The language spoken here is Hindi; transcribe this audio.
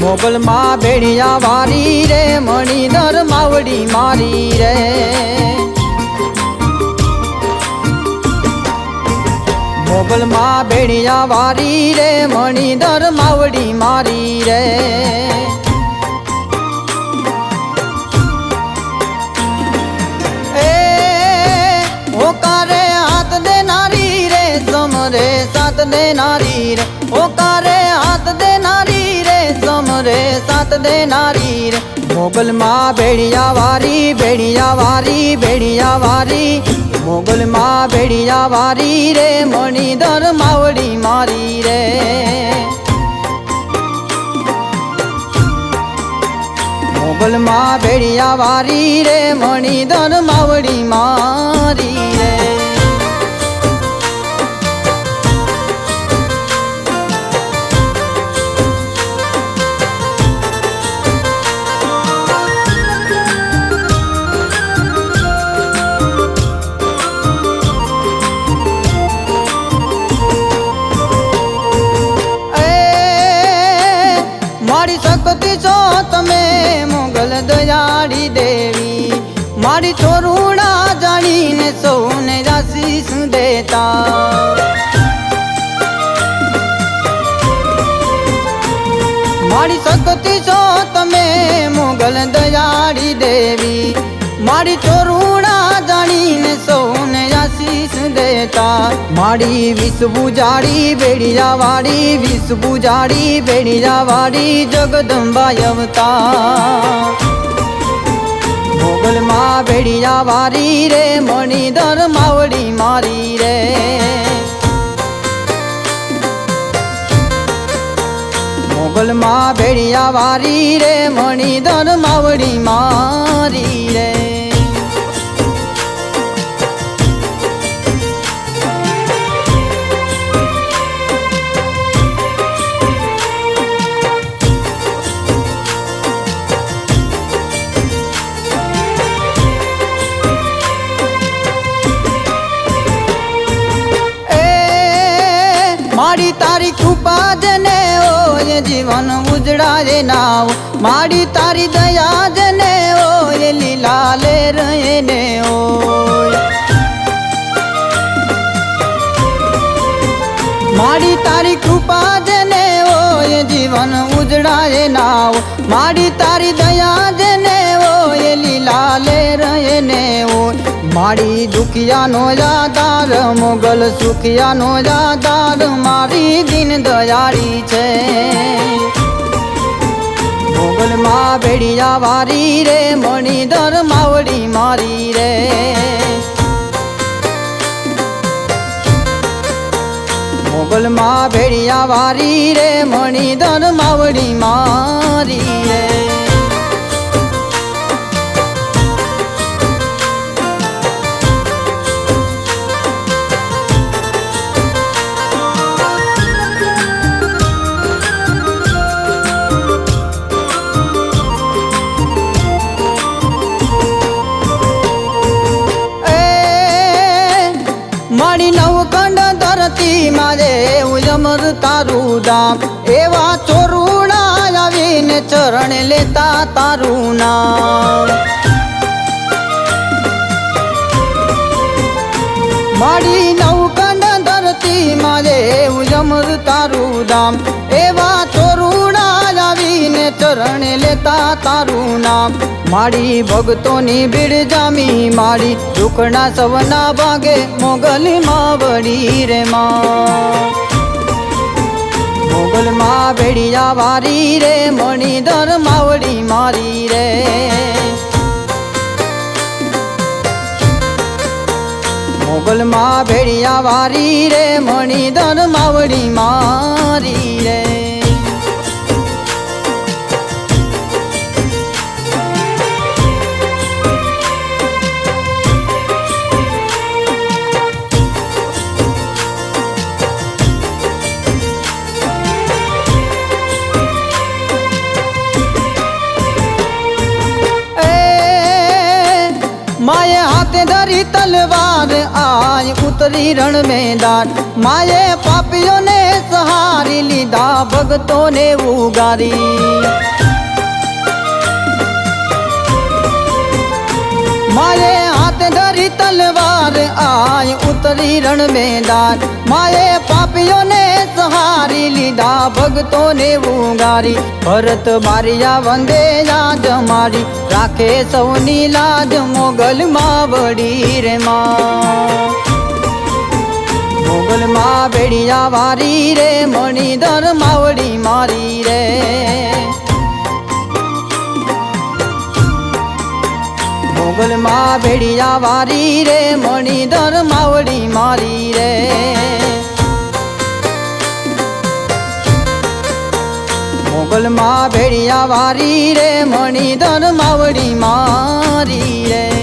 मोगल माँ भेड़िया वारी रे मणिधर मावड़ी मारी रे। मोगल माँ भेड़िया वारी रे मणिधर मावड़ी मारी रे। ओकारे हाथ दे नारी रे समरे साथ दे नारी रे। ओकारे हाथ दे नारी रे समरे साथ दे नारी रे। मोगल माँ भेड़िया वारी भेड़िया वारी भेड़िया वारी। मोगल माँ भेड़िया वारी रे मणिधर मावड़ी मारी रे। मोगल माँ भेड़िया वारी रे मणिधर मावड़ी मारी रे। मारी सकती छो तमे मोगल दयाड़ी देवी। मारी छोरूड़ा जानी ने सौने आशीष देता। मारी सकती छो तमे मोगल दयाड़ी देवी। मारी छोरूड़ा जानी ने सौने आशीष देता। मारी विष बुजाड़ी भेड़िया वाड़ी विष बुजाड़ी भेड़िया वाड़ी जगदम्बा अवतार। मोगल माँ भेड़िया वारी रे मणिधर मावड़ी मारी रे। मोगल माँ भेड़िया वारी रे मणिधर मावड़ी मारी रे। मारी तारी कृपा जने ओ ये जीवन उजड़ाए नाव। मारी तारी दया जने ओ ये लीला ले रहे ने ओ। मारी तारी कृपा जने ओ ये जीवन उजड़ाए नाव। मारी तारी दया जने ओ ये लीला ले रहे ने ओ। मारी दुखिया नो यादार मोगल सुखिया नो यादार मारी दिन दयारी छे। मोगल माँ भेड़िया वारी रे मणिधर मावड़ी मारी रे। मोगल माँ भेड़िया वारी रे मणिधर मावड़ी मारी रे। मारी नवखंड धरती मारे उजमर तारू दाम। एवा चोरूड़ा आवीने चरण लेता तारू नाम। मारी नवखंड धरती मारे उजमर तारू दाम। एवा चोरूड़ा आवीने चरण लेता तारू नाम। मारी भगतोनी भीड़ जामी मारी दुखना सवना भागे मोगल मावड़ी रे माँ। मोगल माँ भेड़िया वारी रे मणिधर मावड़ी मारी रे। मोगल माँ भेड़िया वारी रे मणिधर मावड़ी मारी रे। माये हाथे धरी तल तलवार आय उतरी रण मैदान माए पापियों ने सहारी लीधा भगतों ने उगारी माए हाथ धरी तलवार आय उतरी रण मैदान माए पापियों ने सहारी लीधा भगतों ने उगारी भरत मारिया वंदे लाज मारी राखे सौनी लाज मोगल मावड़ी रे माँ मोगल माँ बेड़िया वारी रे मणिधर मावड़ी मारी रे मोगल माँ बेड़िया वारी रे मणिधर मावड़ी मारी रे मोगल माँ भेड़िया वारी रे मणिधर मावड़ी मारी रे।